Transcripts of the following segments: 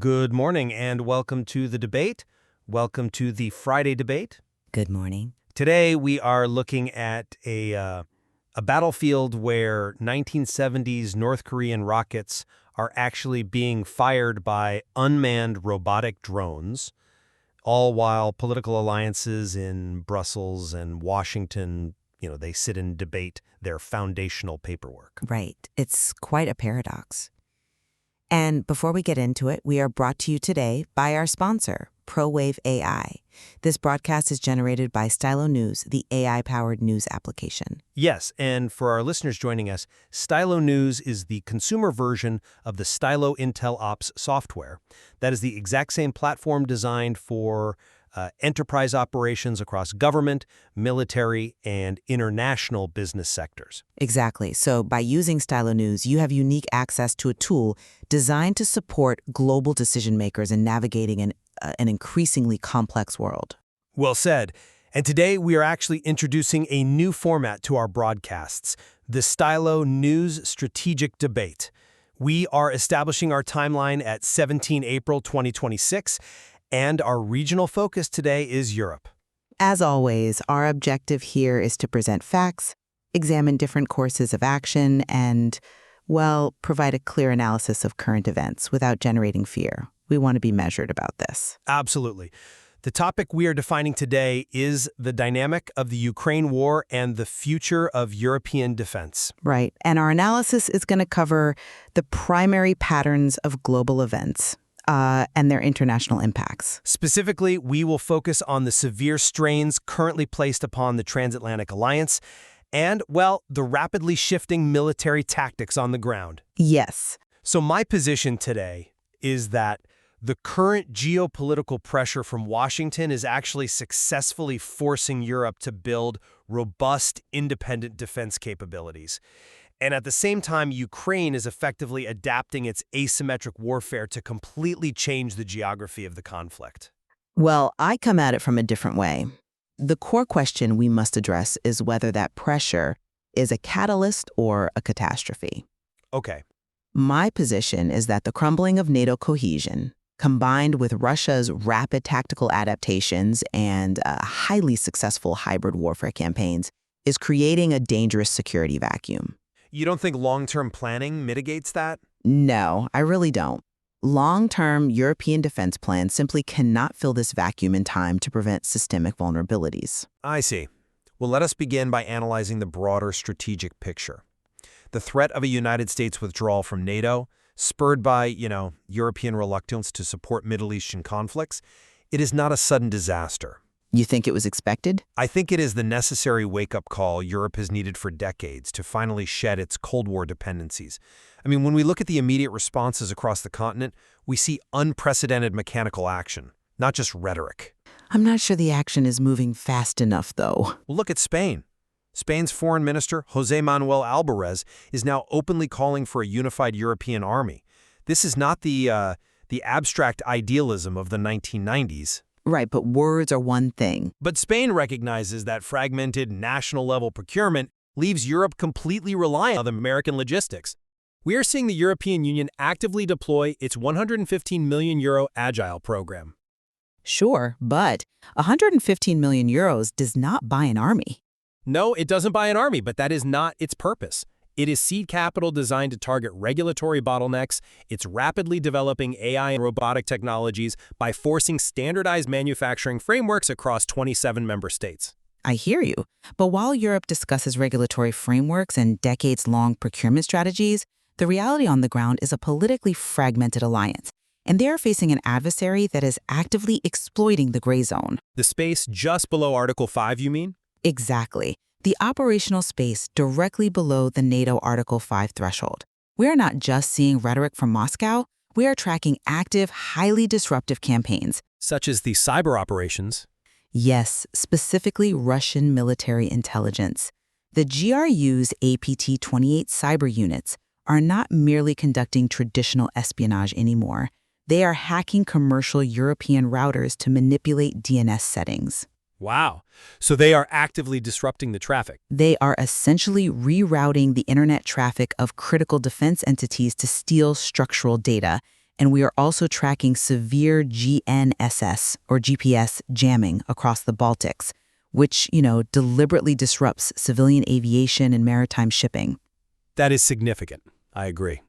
Good morning and welcome to the debate. Welcome to the Friday debate. Good morning. Today we are looking at a battlefield where 1970s North Korean rockets are actually being fired by unmanned robotic drones, all while political alliances in Brussels and Washington, they sit and debate their foundational paperwork. Right. It's quite a paradox. And before we get into it, we are brought to you today by our sponsor, ProWave AI. This broadcast is generated by Stylo News, the AI-powered news application. Yes, and for our listeners joining us, Stylo News is the consumer version of the Stylo Intel Ops software. That is the exact same platform designed for enterprise operations across government, military, and international business sectors. Exactly. So by using Stylo News, you have unique access to a tool designed to support global decision makers in navigating an increasingly complex world. Well said. And today we are actually introducing a new format to our broadcasts, the Stylo News Strategic Debate. We are establishing our timeline at 17 April 2026, and our regional focus today is Europe. As always, our objective here is to present facts, examine different courses of action, and, well, provide a clear analysis of current events without generating fear. We want to be measured about this. Absolutely. The topic we are defining today is the dynamic of the Ukraine war and the future of European defense. Right. And our analysis is going to cover the primary patterns of global events and their international impacts. Specifically, we will focus on the severe strains currently placed upon the transatlantic alliance and, well, the rapidly shifting military tactics on the ground. Yes. So my position today is that the current geopolitical pressure from Washington is actually successfully forcing Europe to build robust, independent defense capabilities. And at the same time, Ukraine is effectively adapting its asymmetric warfare to completely change the geography of the conflict. Well, I come at it from a different way. The core question we must address is whether that pressure is a catalyst or a catastrophe. Okay. My position is that the crumbling of NATO cohesion, combined with Russia's rapid tactical adaptations and highly successful hybrid warfare campaigns, is creating a dangerous security vacuum. You don't think long-term planning mitigates that? No, I really don't. Long-term European defense plans simply cannot fill this vacuum in time to prevent systemic vulnerabilities. I see. Well, let us begin by analyzing the broader strategic picture. The threat of a United States withdrawal from NATO, spurred by, European reluctance to support Middle Eastern conflicts, it is not a sudden disaster. You think it was expected? I think it is the necessary wake-up call Europe has needed for decades to finally shed its Cold War dependencies. I mean, when we look at the immediate responses across the continent, we see unprecedented mechanical action, not just rhetoric. I'm not sure the action is moving fast enough, though. Well, look at Spain. Spain's foreign minister, José Manuel Alvarez, is now openly calling for a unified European army. This is not the abstract idealism of the 1990s. Right, but words are one thing. But Spain recognizes that fragmented national-level procurement leaves Europe completely reliant on American logistics. We are seeing the European Union actively deploy its €115 million Agile program. Sure, but €115 million does not buy an army. No, it doesn't buy an army, but that is not its purpose. It is seed capital designed to target regulatory bottlenecks. It's rapidly developing AI and robotic technologies by forcing standardized manufacturing frameworks across 27 member states. I hear you. But while Europe discusses regulatory frameworks and decades-long procurement strategies, the reality on the ground is a politically fragmented alliance. And they are facing an adversary that is actively exploiting the gray zone. The space just below Article 5, you mean? Exactly. The operational space directly below the NATO Article 5 threshold. We are not just seeing rhetoric from Moscow, we are tracking active, highly disruptive campaigns. Such as the cyber operations. Yes, specifically Russian military intelligence. The GRU's APT-28 cyber units are not merely conducting traditional espionage anymore. They are hacking commercial European routers to manipulate DNS settings. Wow. So they are actively disrupting the traffic. They are essentially rerouting the internet traffic of critical defense entities to steal structural data And we are also tracking severe GNSS, or GPS, jamming across the Baltics, which, deliberately disrupts civilian aviation and maritime shipping. That is significant. I agree.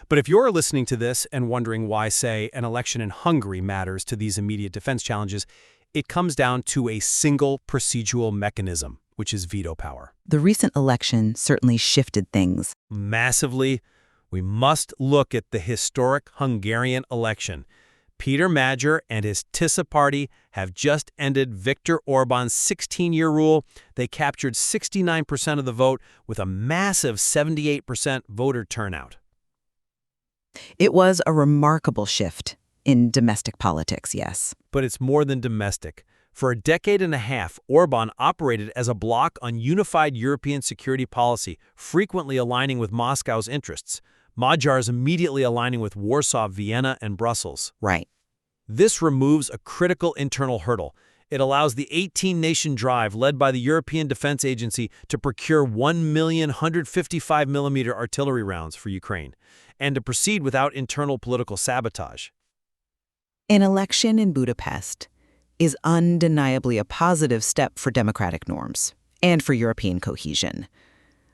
But if you're listening to this and wondering why, say, an election in Hungary matters to these immediate defense challenges, it comes down to a single procedural mechanism, which is veto power. The recent election certainly shifted things. Massively. We must look at the historic Hungarian election. Peter Magyar and his Tisza party have just ended Viktor Orban's 16-year rule. They captured 69% of the vote with a massive 78% voter turnout. It was a remarkable shift in domestic politics, yes. But it's more than domestic. For a decade and a half, Orban operated as a bloc on unified European security policy, frequently aligning with Moscow's interests. Magyar is immediately aligning with Warsaw, Vienna, and Brussels. Right. This removes a critical internal hurdle. It allows the 18-nation drive led by the European Defense Agency to procure 1,155mm artillery rounds for Ukraine, and to proceed without internal political sabotage. An election in Budapest is undeniably a positive step for democratic norms and for European cohesion.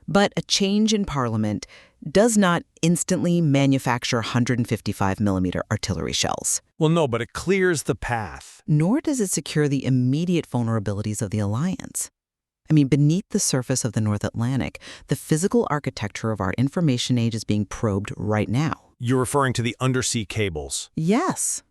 But a change in parliament does not instantly manufacture 155mm artillery shells. Well, no, but it clears the path. Nor does it secure the immediate vulnerabilities of the alliance. Beneath the surface of the North Atlantic, the physical architecture of our information age is being probed right now. You're referring to the undersea cables. Yes.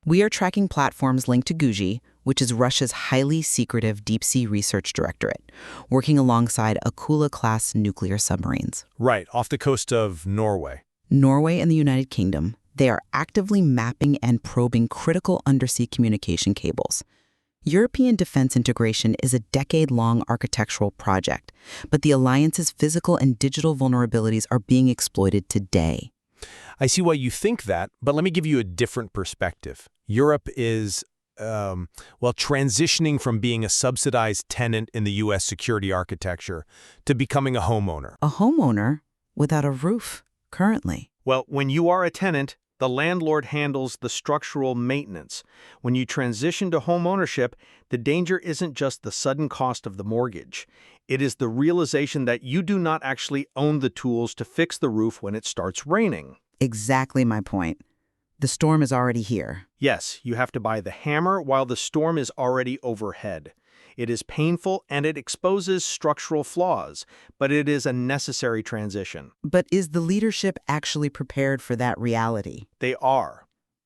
We are tracking platforms linked to Guji, which is Russia's highly secretive deep-sea research directorate, working alongside Akula-class nuclear submarines. Right, off the coast of Norway. Norway and the United Kingdom, they are actively mapping and probing critical undersea communication cables. European defense integration is a decade-long architectural project, but the alliance's physical and digital vulnerabilities are being exploited today. I see why you think that, but let me give you a different perspective. Europe is, transitioning from being a subsidized tenant in the U.S. security architecture to becoming a homeowner. A homeowner without a roof, currently. Well, when you are a tenant, the landlord handles the structural maintenance. When you transition to home ownership, the danger isn't just the sudden cost of the mortgage. It is the realization that you do not actually own the tools to fix the roof when it starts raining. Exactly my point. The storm is already here. Yes, you have to buy the hammer while the storm is already overhead. It is painful and it exposes structural flaws, but it is a necessary transition. But is the leadership actually prepared for that reality? They are.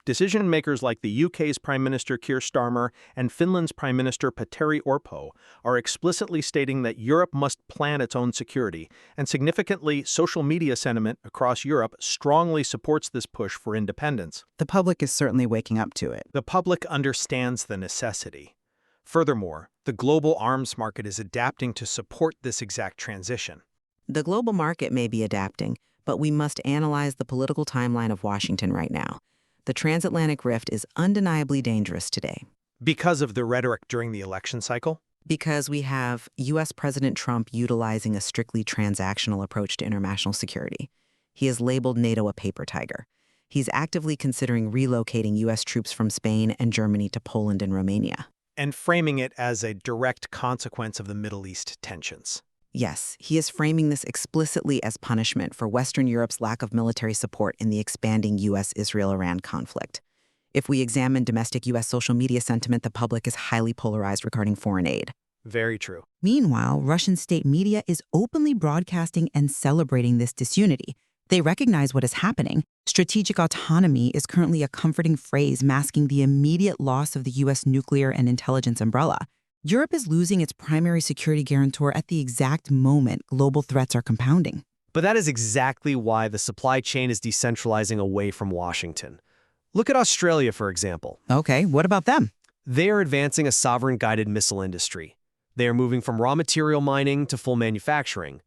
Decision makers like the UK's Prime Minister Keir Starmer and Finland's Prime Minister Petteri Orpo are explicitly stating that Europe must plan its own security, and significantly, social media sentiment across Europe strongly supports this push for independence. The public is certainly waking up to it. The public understands the necessity. Furthermore, the global arms market is adapting to support this exact transition. The global market may be adapting, but we must analyze the political timeline of Washington right now. The transatlantic rift is undeniably dangerous today. Because of the rhetoric during the election cycle? Because we have U.S. President Trump utilizing a strictly transactional approach to international security. He has labeled NATO a paper tiger. He's actively considering relocating U.S. troops from Spain and Germany to Poland and Romania. And framing it as a direct consequence of the Middle East tensions. Yes, he is framing this explicitly as punishment for Western Europe's lack of military support in the expanding U.S.-Israel-Iran conflict. If we examine domestic U.S. social media sentiment, the public is highly polarized regarding foreign aid. Very true. Meanwhile, Russian state media is openly broadcasting and celebrating this disunity. They recognize what is happening. Strategic autonomy is currently a comforting phrase masking the immediate loss of the U.S. nuclear and intelligence umbrella. Europe is losing its primary security guarantor at the exact moment global threats are compounding. But that is exactly why the supply chain is decentralizing away from Washington. Look at Australia, for example. Okay, what about them? They are advancing a sovereign-guided missile industry. They are moving from raw material mining to full manufacturing.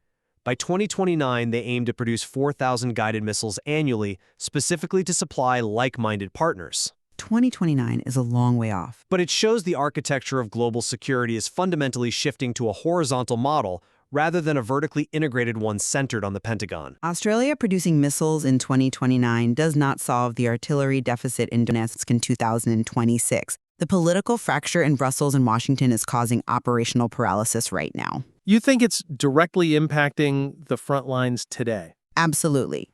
By 2029, they aim to produce 4,000 guided missiles annually, specifically to supply like-minded partners. 2029 is a long way off. But it shows the architecture of global security is fundamentally shifting to a horizontal model rather than a vertically integrated one centered on the Pentagon. Australia producing missiles in 2029 does not solve the artillery deficit in Donetsk in 2026. The political fracture in Brussels and Washington is causing operational paralysis right now. You think it's directly impacting the front lines today? Absolutely.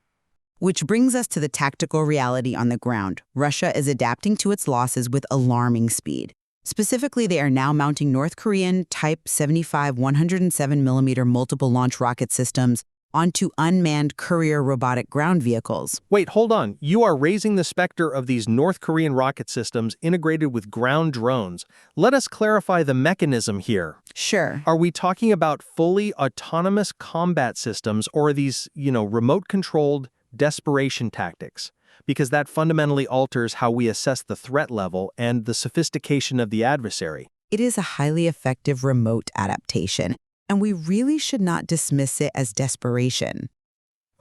Which brings us to the tactical reality on the ground. Russia is adapting to its losses with alarming speed. Specifically, they are now mounting North Korean Type 75 107mm multiple launch rocket systems onto unmanned courier robotic ground vehicles. Wait, hold on. You are raising the specter of these North Korean rocket systems integrated with ground drones. Let us clarify the mechanism here. Sure. Are we talking about fully autonomous combat systems, or are these, remote-controlled desperation tactics? Because that fundamentally alters how we assess the threat level and the sophistication of the adversary. It is a highly effective remote adaptation, and we really should not dismiss it as desperation.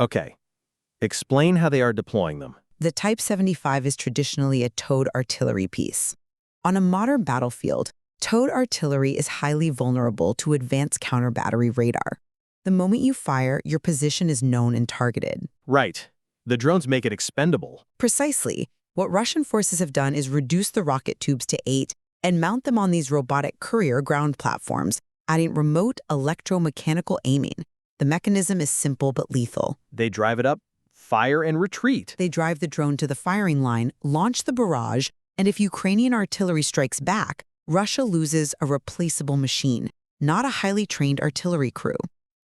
Okay. Explain how they are deploying them. The Type 75 is traditionally a towed artillery piece. On a modern battlefield, towed artillery is highly vulnerable to advanced counter-battery radar. The moment you fire, your position is known and targeted. Right. The drones make it expendable. Precisely. What Russian forces have done is reduce the rocket tubes to 8 and mount them on these robotic courier ground platforms, adding remote electromechanical aiming. The mechanism is simple but lethal. They drive it up, fire, and retreat. They drive the drone to the firing line, launch the barrage, and if Ukrainian artillery strikes back, Russia loses a replaceable machine, not a highly trained artillery crew.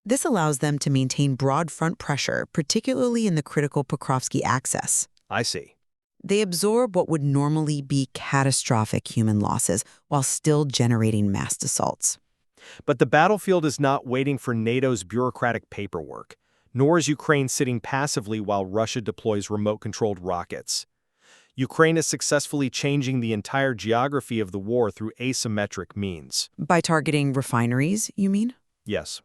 This allows them to maintain broad front pressure, particularly in the critical Pokrovsky axis. I see. They absorb what would normally be catastrophic human losses while still generating mass assaults. But the battlefield is not waiting for NATO's bureaucratic paperwork, nor is Ukraine sitting passively while Russia deploys remote-controlled rockets. Ukraine is successfully changing the entire geography of the war through asymmetric means. By targeting refineries, you mean? Yes.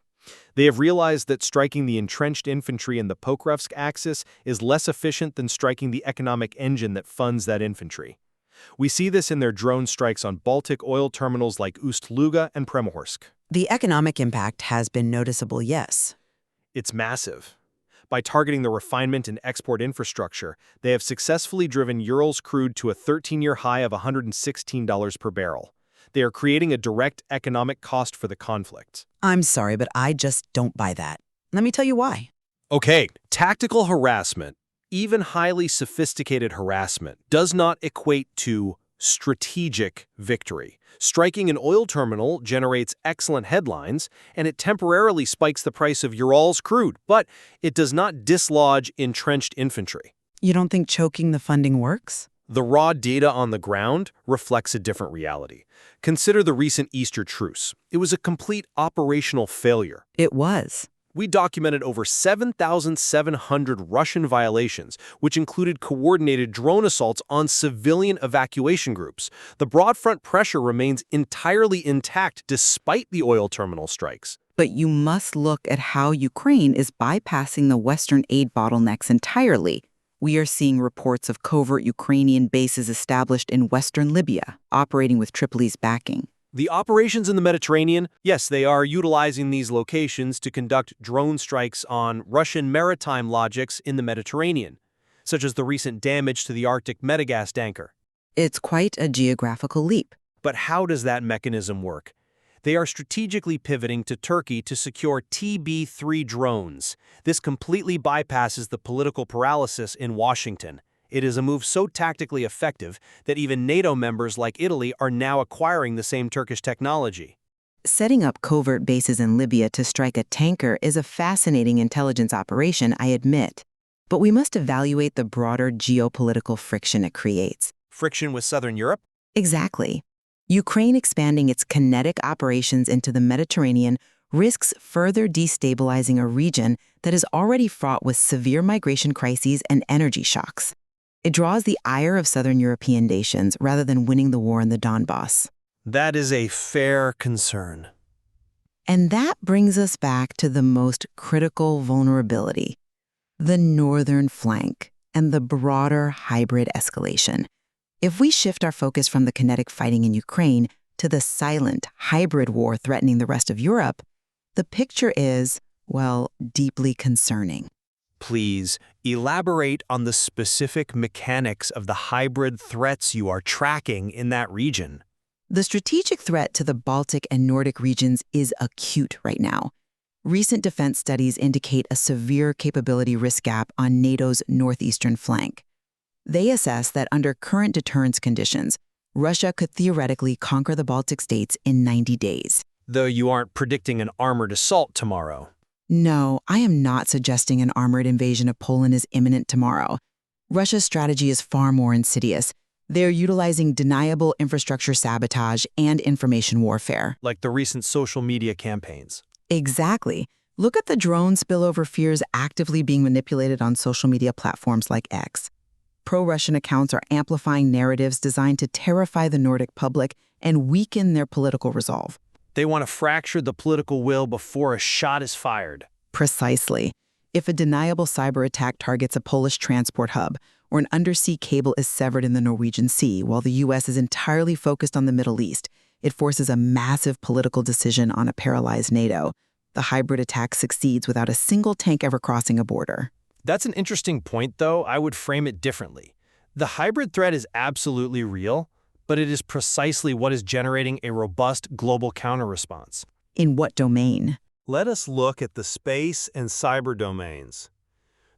They have realized that striking the entrenched infantry in the Pokrovsk axis is less efficient than striking the economic engine that funds that infantry. We see this in their drone strikes on Baltic oil terminals like Ust-Luga and Primohorsk. The economic impact has been noticeable, yes. It's massive. By targeting the refinement and export infrastructure, they have successfully driven Urals crude to a 13-year high of $116 per barrel. They are creating a direct economic cost for the conflict. I'm sorry, but I just don't buy that. Let me tell you why. Okay, tactical harassment, even highly sophisticated harassment, does not equate to strategic victory. Striking an oil terminal generates excellent headlines, and it temporarily spikes the price of Urals crude, but it does not dislodge entrenched infantry. You don't think choking the funding works? The raw data on the ground reflects a different reality. Consider the recent Easter truce. It was a complete operational failure. It was. We documented over 7,700 Russian violations, which included coordinated drone assaults on civilian evacuation groups. The broad front pressure remains entirely intact despite the oil terminal strikes. But you must look at how Ukraine is bypassing the Western aid bottlenecks entirely. We are seeing reports of covert Ukrainian bases established in Western Libya, operating with Tripoli's backing. The operations in the Mediterranean, yes, they are utilizing these locations to conduct drone strikes on Russian maritime logics in the Mediterranean, such as the recent damage to the Arctic Medegas tanker. It's quite a geographical leap. But how does that mechanism work? They are strategically pivoting to Turkey to secure TB3 drones. This completely bypasses the political paralysis in Washington. It is a move so tactically effective that even NATO members like Italy are now acquiring the same Turkish technology. Setting up covert bases in Libya to strike a tanker is a fascinating intelligence operation, I admit. But we must evaluate the broader geopolitical friction it creates. Friction with Southern Europe? Exactly. Ukraine expanding its kinetic operations into the Mediterranean risks further destabilizing a region that is already fraught with severe migration crises and energy shocks. It draws the ire of Southern European nations rather than winning the war in the Donbass. That is a fair concern. And that brings us back to the most critical vulnerability, the northern flank and the broader hybrid escalation. If we shift our focus from the kinetic fighting in Ukraine to the silent hybrid war threatening the rest of Europe, the picture is, well, deeply concerning. Please elaborate on the specific mechanics of the hybrid threats you are tracking in that region. The strategic threat to the Baltic and Nordic regions is acute right now. Recent defense studies indicate a severe capability risk gap on NATO's northeastern flank. They assess that under current deterrence conditions, Russia could theoretically conquer the Baltic states in 90 days. Though you aren't predicting an armored assault tomorrow. No, I am not suggesting an armored invasion of Poland is imminent tomorrow. Russia's strategy is far more insidious. They're utilizing deniable infrastructure sabotage and information warfare. Like the recent social media campaigns. Exactly. Look at the drone spillover fears actively being manipulated on social media platforms like X. Pro-Russian accounts are amplifying narratives designed to terrify the Nordic public and weaken their political resolve. They want to fracture the political will before a shot is fired. Precisely. If a deniable cyber attack targets a Polish transport hub, or an undersea cable is severed in the Norwegian Sea while the U.S. is entirely focused on the Middle East, it forces a massive political decision on a paralyzed NATO. The hybrid attack succeeds without a single tank ever crossing a border. That's an interesting point, though. I would frame it differently. The hybrid threat is absolutely real, but it is precisely what is generating a robust global counter-response. In what domain? Let us look at the space and cyber domains.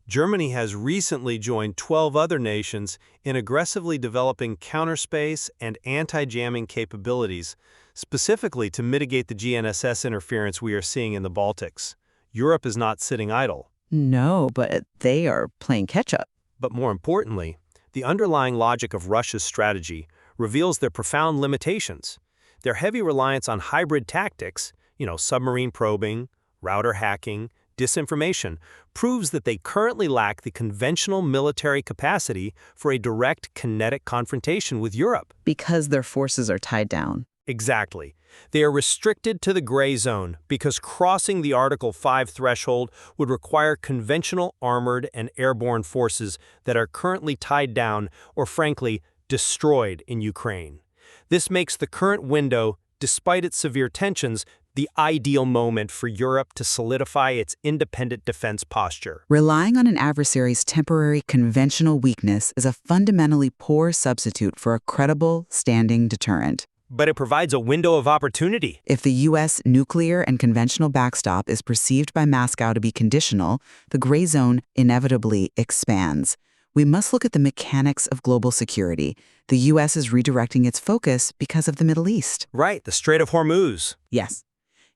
Germany has recently joined 12 other nations in aggressively developing counterspace and anti-jamming capabilities, specifically to mitigate the GNSS interference we are seeing in the Baltics. Europe is not sitting idle. No, but they are playing catch-up. But more importantly, the underlying logic of Russia's strategy reveals their profound limitations. Their heavy reliance on hybrid tactics, submarine probing, router hacking, disinformation, proves that they currently lack the conventional military capacity for a direct kinetic confrontation with Europe. Because their forces are tied down. Exactly. They are restricted to the gray zone because crossing the Article 5 threshold would require conventional armored and airborne forces that are currently tied down or, frankly, destroyed in Ukraine. This makes the current window, despite its severe tensions, the ideal moment for Europe to solidify its independent defense posture. Relying on an adversary's temporary conventional weakness is a fundamentally poor substitute for a credible, standing deterrent. But it provides a window of opportunity. If the U.S. nuclear and conventional backstop is perceived by Moscow to be conditional, the gray zone inevitably expands. We must look at the mechanics of global security. The U.S. is redirecting its focus because of the Middle East. Right, the Strait of Hormuz. Yes.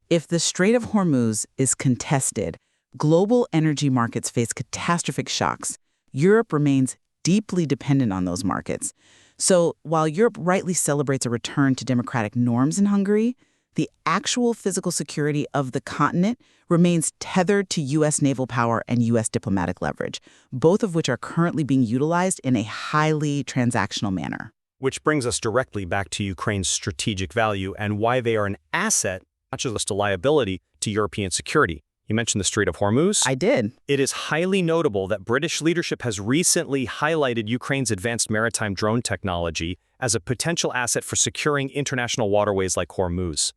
If the Strait of Hormuz is contested, global energy markets face catastrophic shocks. Europe remains deeply dependent on those markets. So while Europe rightly celebrates a return to democratic norms in Hungary, the actual physical security of the continent remains tethered to U.S. naval power and U.S. diplomatic leverage, both of which are currently being utilized in a highly transactional manner. Which brings us directly back to Ukraine's strategic value and why they are an asset, not just a liability, to European security. You mentioned the Strait of Hormuz. I did. It is highly notable that British leadership has recently highlighted Ukraine's advanced maritime drone technology as a potential asset for securing international waterways like Hormuz.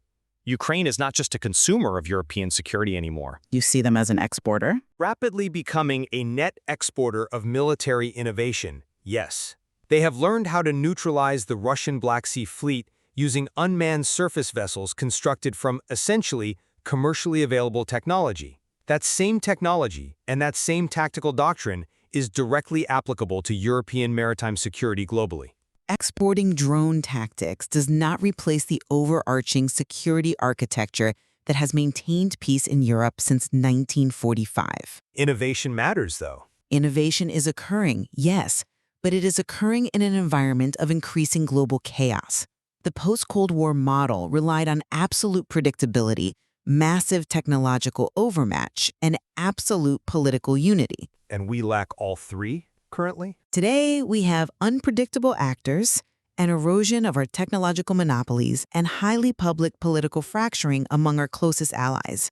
Ukraine is not just a consumer of European security anymore. You see them as an exporter? Rapidly becoming a net exporter of military innovation, yes. They have learned how to neutralize the Russian Black Sea Fleet using unmanned surface vessels constructed from, essentially, commercially available technology. That same technology and that same tactical doctrine is directly applicable to European maritime security globally. Exporting drone tactics does not replace the overarching security architecture that has maintained peace in Europe since 1945. Innovation matters, though. Innovation is occurring, yes, but it is occurring in an environment of increasing global chaos. The post-Cold War model relied on absolute predictability, massive technological overmatch, and absolute political unity. And we lack all three currently? Today, we have unpredictable actors, an erosion of our technological monopolies, and highly public political fracturing among our closest allies.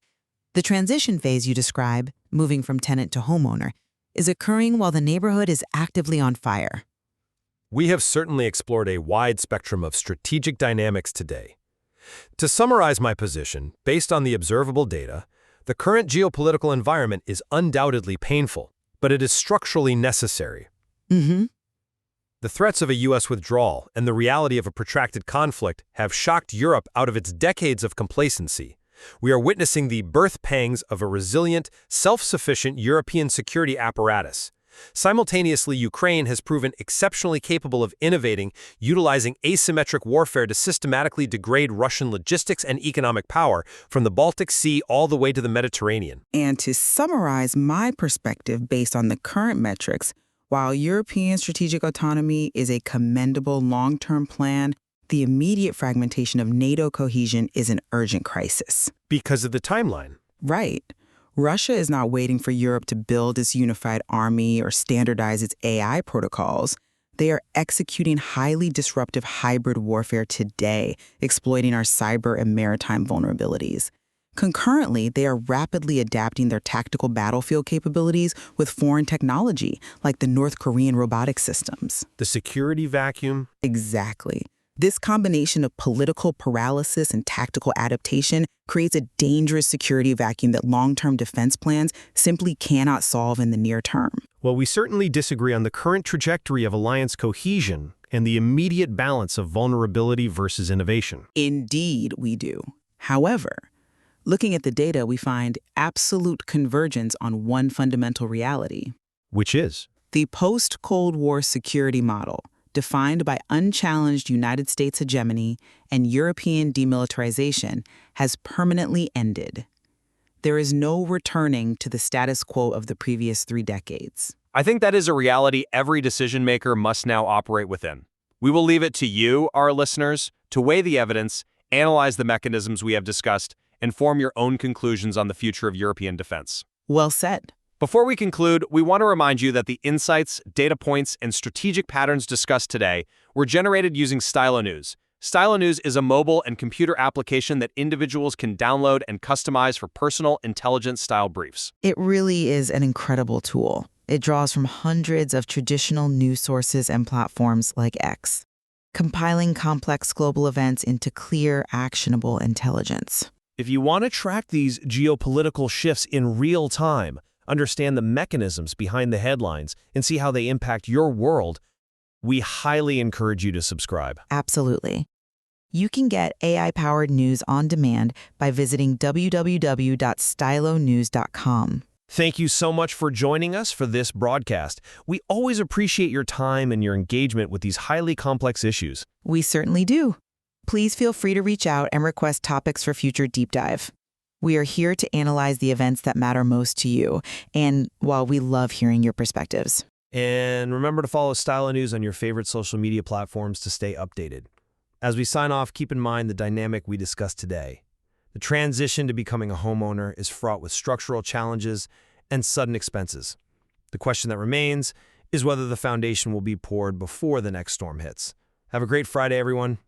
The transition phase you describe, moving from tenant to homeowner, is occurring while the neighborhood is actively on fire. We have certainly explored a wide spectrum of strategic dynamics today. To summarize my position, based on the observable data, the current geopolitical environment is undoubtedly painful, but it is structurally necessary. Mm-hmm. The threats of a U.S. withdrawal and the reality of a protracted conflict have shocked Europe out of its decades of complacency. We are witnessing the birth pangs of a resilient, self-sufficient European security apparatus. Simultaneously, Ukraine has proven exceptionally capable of innovating, utilizing asymmetric warfare to systematically degrade Russian logistics and economic power from the Baltic Sea all the way to the Mediterranean. And to summarize my perspective based on the current metrics, while European strategic autonomy is a commendable long-term plan, the immediate fragmentation of NATO cohesion is an urgent crisis. Because of the timeline. Right. Russia is not waiting for Europe to build its unified army or standardize its AI protocols. They are executing highly disruptive hybrid warfare today, exploiting our cyber and maritime vulnerabilities. Concurrently, they are rapidly adapting their tactical battlefield capabilities with foreign technology, like the North Korean robotic systems. The security vacuum. Exactly. This combination of political paralysis and tactical adaptation creates a dangerous security vacuum that long-term defense plans simply cannot solve in the near term. Well, we certainly disagree on the current trajectory of alliance cohesion and the immediate balance of vulnerability versus innovation. Indeed, we do. However, looking at the data, we find absolute convergence on one fundamental reality. Which is? The post-Cold War security model, defined by unchallenged United States hegemony and European demilitarization, has permanently ended. There is no returning to the status quo of the previous 3 decades. I think that is a reality every decision maker must now operate within. We will leave it to you, our listeners, to weigh the evidence, analyze the mechanisms we have discussed, and form your own conclusions on the future of European defense. Well said. Before we conclude, we want to remind you that the insights, data points, and strategic patterns discussed today were generated using Stylo News. Stylo News is a mobile and computer application that individuals can download and customize for personal intelligence-style briefs. It really is an incredible tool. It draws from hundreds of traditional news sources and platforms like X, compiling complex global events into clear, actionable intelligence. If you want to track these geopolitical shifts in real time, understand the mechanisms behind the headlines, and see how they impact your world, we highly encourage you to subscribe. Absolutely. You can get AI-powered news on demand by visiting www.stylonews.com. Thank you so much for joining us for this broadcast. We always appreciate your time and your engagement with these highly complex issues. We certainly do. Please feel free to reach out and request topics for future deep dive. We are here to analyze the events that matter most to you, and while we love hearing your perspectives. And remember to follow Stylo News on your favorite social media platforms to stay updated. As we sign off, keep in mind the dynamic we discussed today. The transition to becoming a homeowner is fraught with structural challenges and sudden expenses. The question that remains is whether the foundation will be poured before the next storm hits. Have a great Friday, everyone.